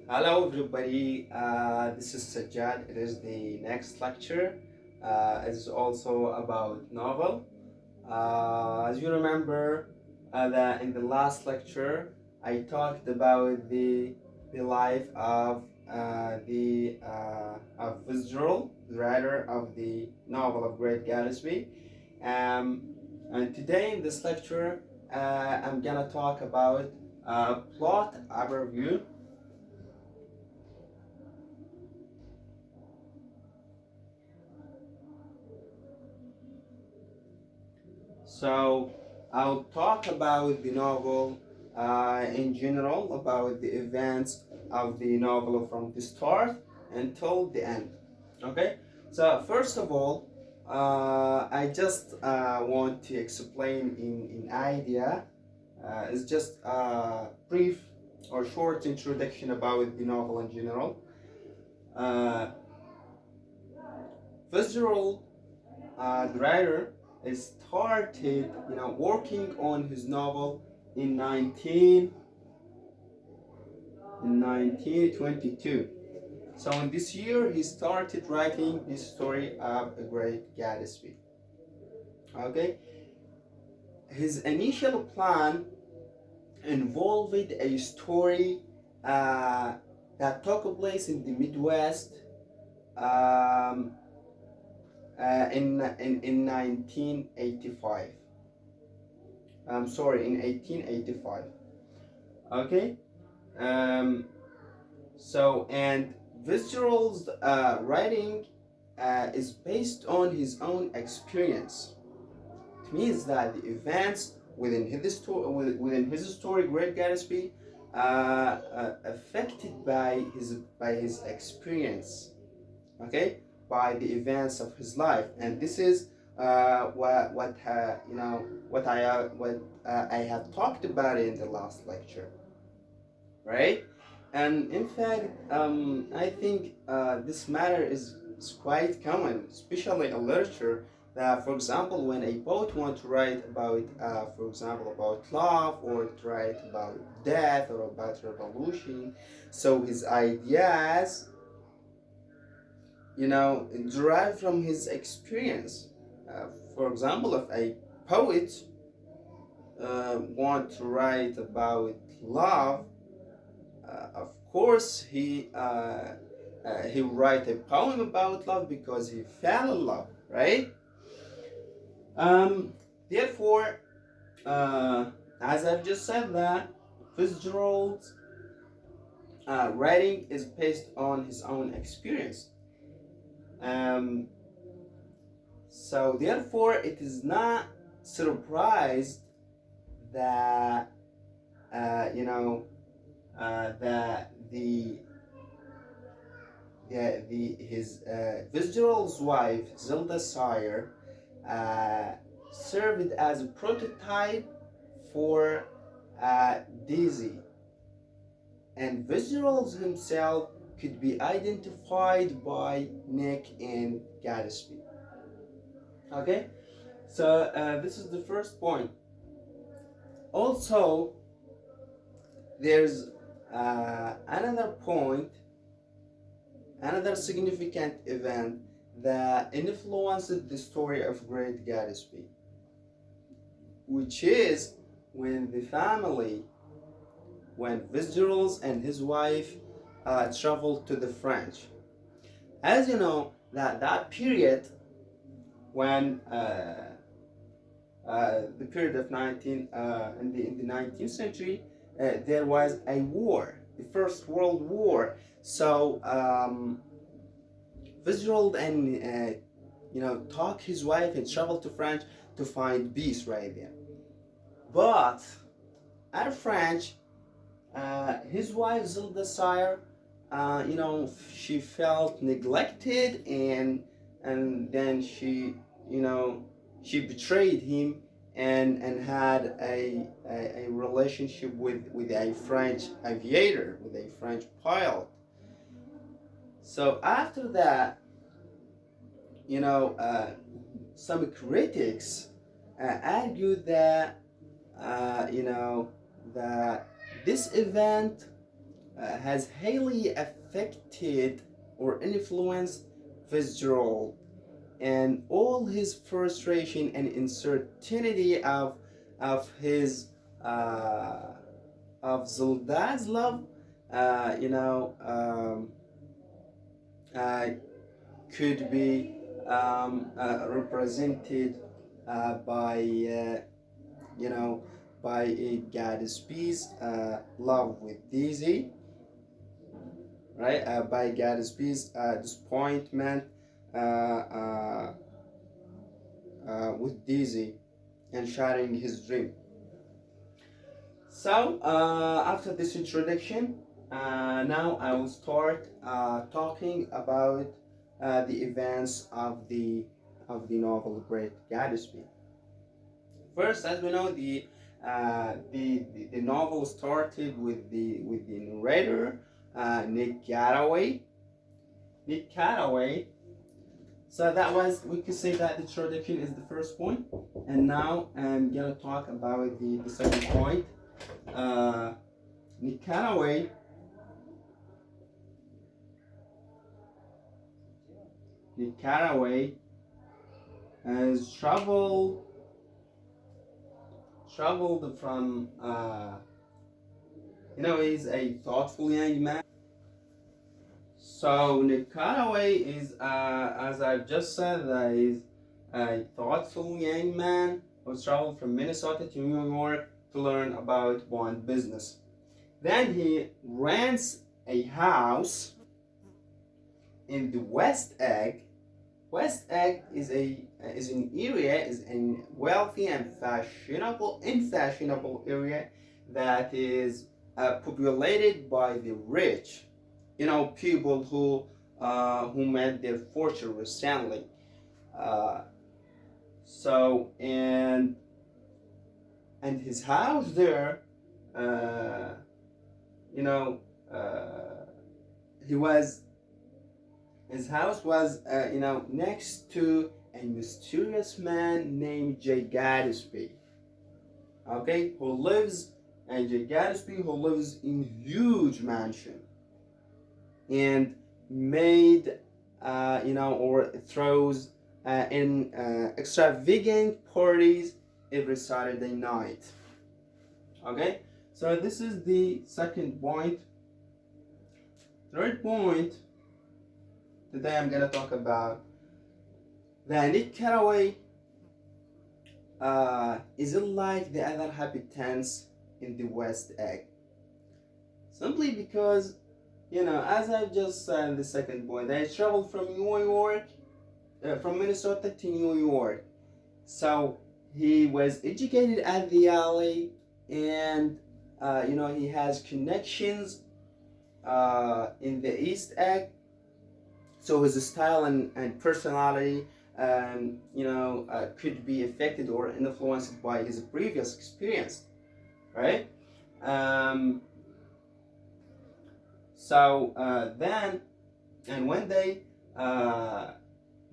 Hello, everybody. This is Sajjad. It is the next lecture. It's also about novel. As you remember, that in the last lecture, I talked about the life of of Fitzgerald, the writer of the novel of Great Gatsby. Um, and today in this lecture, I'm gonna talk about plot overview. So I'll talk about the novel in general, about the events of the novel from the start until the end. Okay? So first of all, I just want to explain in idea. It's just a brief or short introduction about the novel in general. Uh, Fitzgerald, the writer, started working on his novel in 1922. So in this year he started writing this story of a great Gatsby. Okay, his initial plan involved a story uh, that took place in the Midwest um, in 1985. I'm sorry, in 1885. Okay. Um, and Fitzgerald's writing is based on his own experience. It means that the events within his story, Great Gatsby, affected by his experience. Okay, by the events of his life, and this is what I have talked about in the last lecture, right? And in fact, I think this matter is quite common, especially in literature. That, for example, when a poet wants to write about, for example, about love, or to write about death or about revolution, so his ideas, derived from his experience. For example, if a poet want to write about love, of course he write a poem about love because he fell in love, right? Um, Therefore, as I've just said, that Fitzgerald's writing is based on his own experience. Um, So therefore, it is not surprised that you know that the his Fitzgerald's wife Zelda Sire uh, served as a prototype for Daisy, and Fitzgerald himself could be identified by Nick and Gatsby. Okay, so this is the first point. Also, there's another point, another significant event that influenced the story of Great Gatsby, which is when the family, when Fitzgerald and his wife traveled to the French. As you know, that period when the period of 19 in the 19th century, there was a war, the First World War. So Fitzgerald and talk his wife and travel to France to find peace right there. But at French, his wife Zelda Sire, she felt neglected, and then she betrayed him and had a relationship with a French aviator, with a French pilot. So after that, some critics argued that that this event has highly affected or influenced Fitzgerald, and all his frustration and uncertainty of his of Zoldan's love, uh, you know, um, uh, could be represented by you know by Gatsby's love with Daisy, right? By Gatsby's disappointment uh, uh, with Daisy and sharing his dream. So after this introduction, now I will start talking about the events of the novel Great Gatsby. First, as we know, the novel started with the narrator Nick Carraway. Nick Carraway. So that was, we could say that the introduction is the first point, and now I'm gonna talk about the second point. Uh, Nick Carraway has traveled from he's a thoughtful young man. So Nick Carraway is as I've just said, is a thoughtful young man who traveled from Minnesota to New York to learn about bond business. Then he rents a house in the West Egg. West Egg is an area, is a wealthy and fashionable area that is populated by the rich, people who made their fortune recently. Uh, so and his house there, uh, you know, he was his house was, next to a mysterious man named Jay Gatsby. Okay, who lives in huge mansion and made, or throws in extravagant parties every Saturday night. Okay, so this is the second point. Third point. Today I'm gonna talk about that Nick Carraway isn't like the other inhabitants in the West Egg. Simply because, as I just said in the second point, I traveled from from Minnesota to New York. So he was educated at the alley, and he has connections in the East Egg. So his style and personality, could be affected or influenced by his previous experience, right? Um, then, and one day,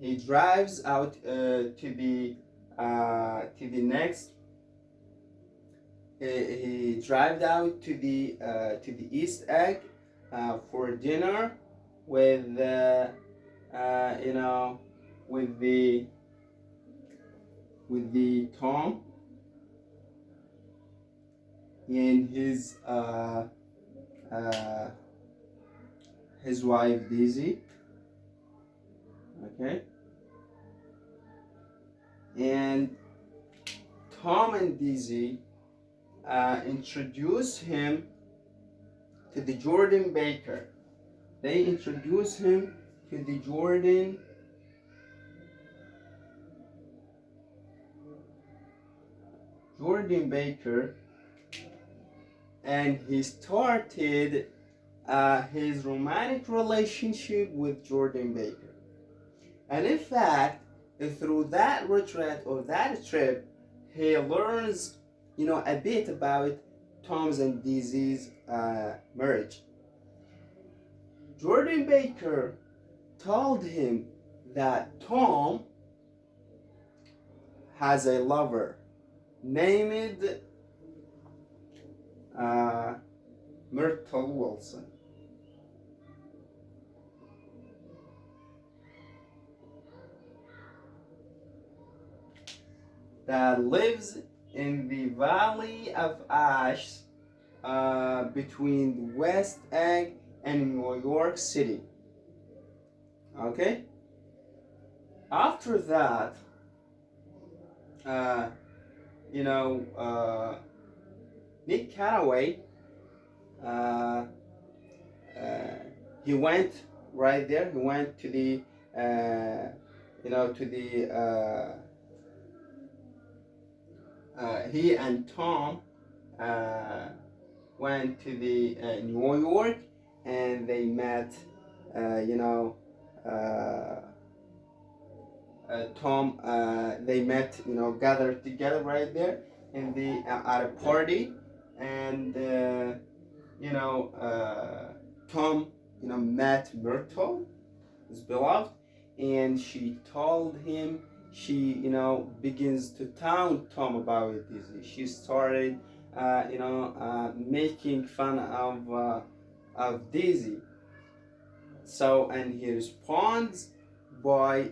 he drives out to the next. He drives out to the East Egg for dinner with with the Tom and his wife Daisy. Okay, and Tom and Daisy introduce him to the Jordan Baker. They introduce him to the Jordan Baker, and he started his romantic relationship with Jordan Baker. And in fact, through that retreat or that trip, he learns, a bit about Tom's and Daisy's marriage. Jordan Baker told him that Tom has a lover named Myrtle Wilson. that lives in the Valley of Ash between West Egg and New York City. Okay? After that, uh, Nick Carraway, uh, he went right there. He went to the, to the, he and Tom went to the New York, and they met, Tom, they met, gathered together right there in the at a party, and Tom, met Myrtle, his beloved, and she told him, she, begins to taunt Tom about this. She started, making fun of Daisy. So, and he responds by,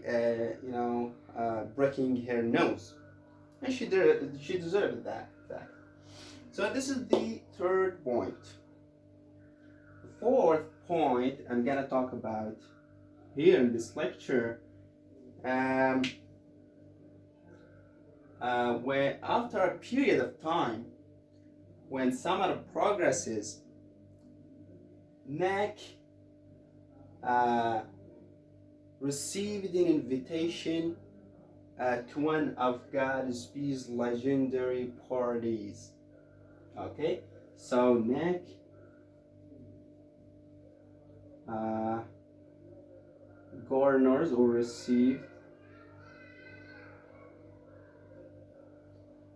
breaking her nose, and she did. She deserved that. So this is the third point. The fourth point I'm gonna talk about here in this lecture, where after a period of time, when summer progresses, Nick received an invitation to one of Gatsby's legendary parties. Okay, so Nick garners or received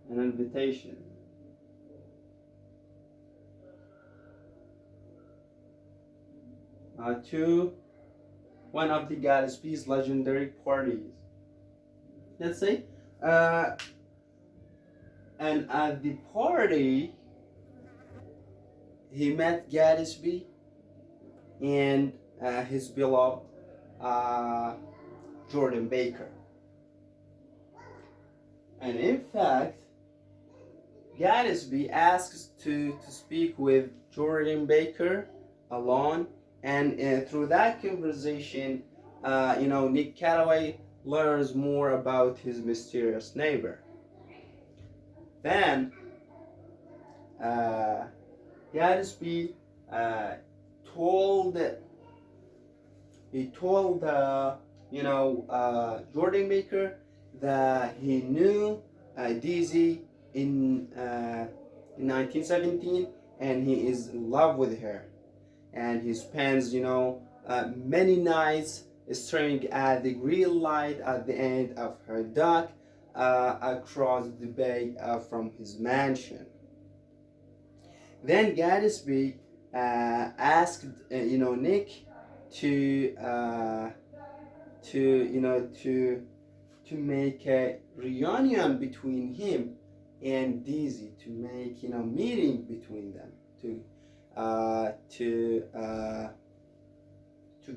an invitation to one of the Gatsby's legendary parties. Let's say, and at the party, he met Gatsby and his beloved Jordan Baker. And in fact, Gatsby asks to speak with Jordan Baker alone, and through that conversation, Nick Carraway learns more about his mysterious neighbor. Then Gatsby told Jordan Baker that he knew Daisy in 1917, and he is in love with her, and he spends many nights staring at the green light at the end of her dock across the bay from his mansion. Then Gatsby asked Nick to make a reunion between him and Daisy, to make meeting between them, to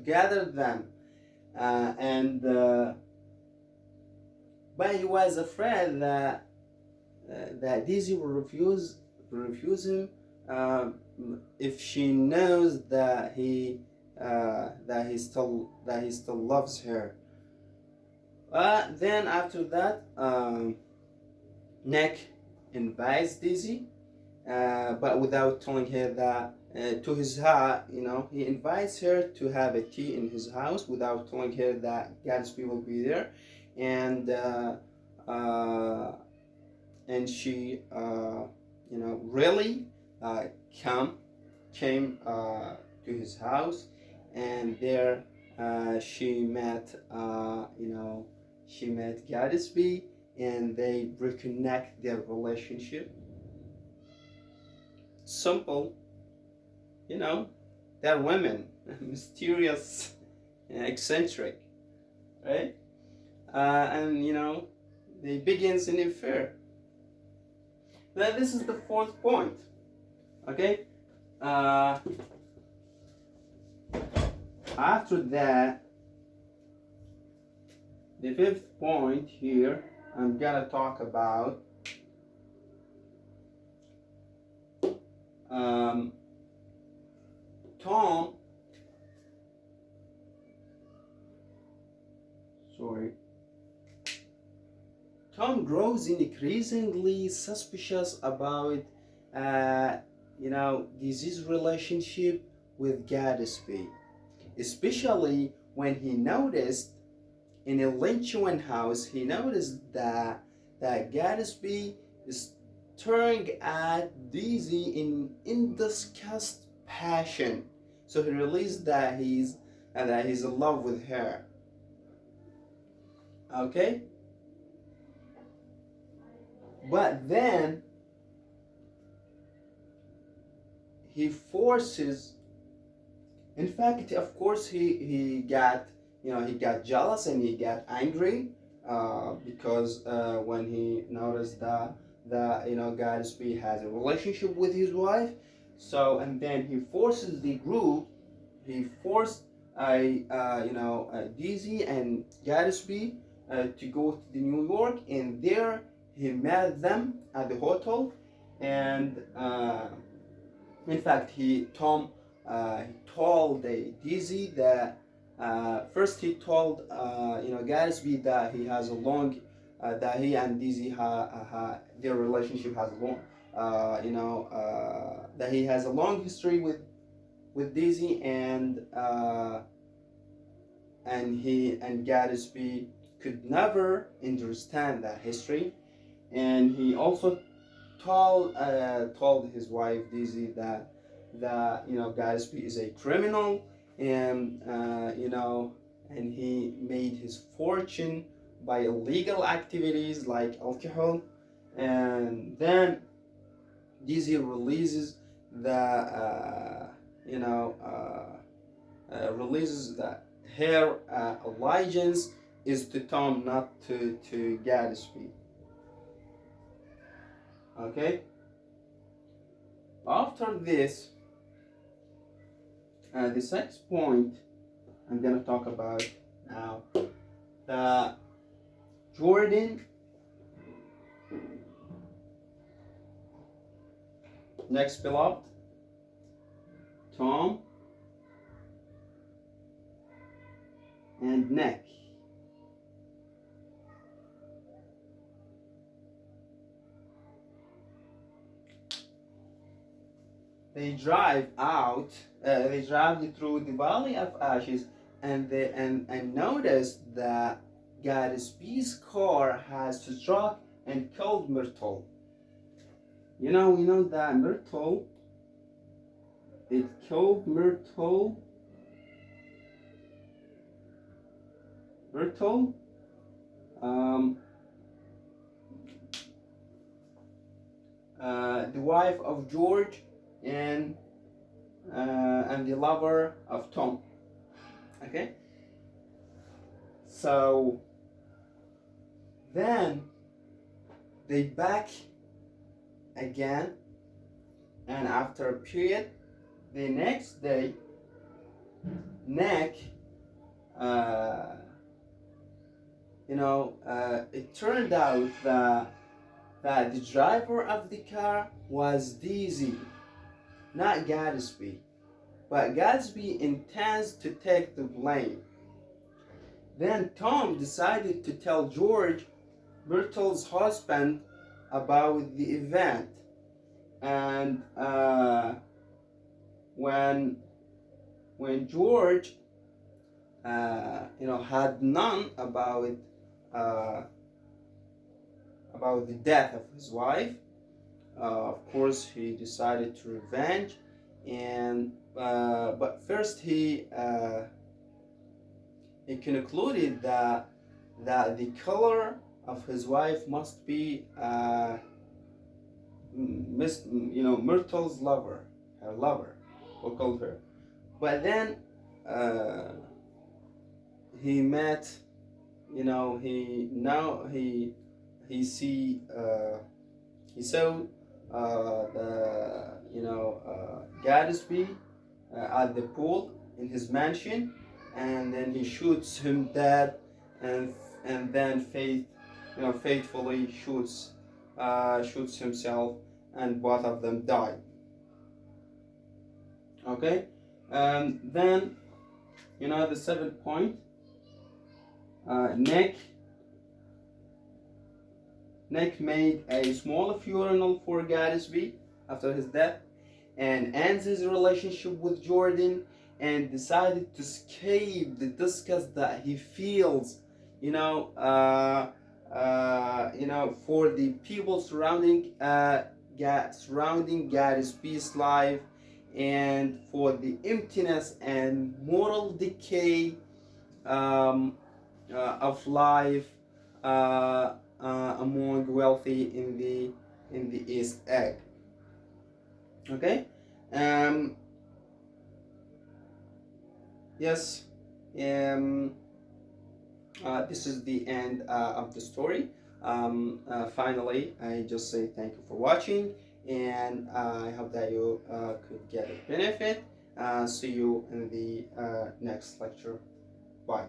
gather them, but he was afraid that Daisy will refuse him if she knows that he still loves her. Then after that, Nick invites Daisy, but without telling her that to his house. He invites her to have a tea in his house without telling her that Gatsby will be there, and she really came to his house, and there she met Gatsby, and they reconnect their relationship. Simple, they're women, mysterious, eccentric, right? And they begins an affair. Now this is the fourth point. Okay. After that, the fifth point here I'm gonna talk about um, Tom. Sorry. Tom grows increasingly suspicious about, uh, disease relationship with Gatsby, especially when he noticed in a Lynchwood house, he noticed that Gatsby is staring at Daisy in disgust passion. So he realized that he's in love with her. Okay? But then he forces, in fact, of course, he got, he got jealous and he got angry, because when he noticed that Gatsby has a relationship with his wife. So, and then he forces the group. He forced Daisy and Gatsby to go to the New York, and there he met them at the hotel, and in fact, he told Daisy that, first he told Gatsby that he has a long, that he and Daisy their relationship has a long, that he has a long history with Daisy, and he and Gatsby could never understand that history, and he also told his wife Daisy that Gatsby is a criminal, and and he made his fortune by illegal activities like alcohol, and then Daisy releases the releases that her allegiance is to Tom, not to Gatsby. Okay. After this, the next point I'm gonna talk about now, Jordan. Next beloved, Tom, and Nick. They drive out. They drive through the Valley of Ashes, and notice that Gatsby's car has struck and killed Myrtle. We know that Myrtle. It killed Myrtle. The wife of George, and the lover of Tom. Okay. So then they back again, and after a period, the next day, Nick, it turned out that the driver of the car was Daisy, not Gatsby. But Gatsby intends to take the blame. Then Tom decided to tell George, Myrtle's husband, about the event. And when George had known about the death of his wife, of course he decided to revenge, and but first he concluded that the killer of his wife must be Myrtle's lover, her lover, we'll call her. But then he met, he saw Gatsby at the pool in his mansion, and then he shoots him dead, and then Faith fatefully shoots himself, and both of them die. Okay, then the seventh point. Nick made a small funeral for Gatsby after his death, and ends his relationship with Jordan, and decided to escape the disgust that he feels, for the people surrounding Gatsby's life, and for the emptiness and moral decay of life among wealthy in the East Egg. Okay. Um, yes. Um, this is the end of the story. Finally, I just say thank you for watching, and I hope that you could get a benefit. See you in the next lecture. Bye.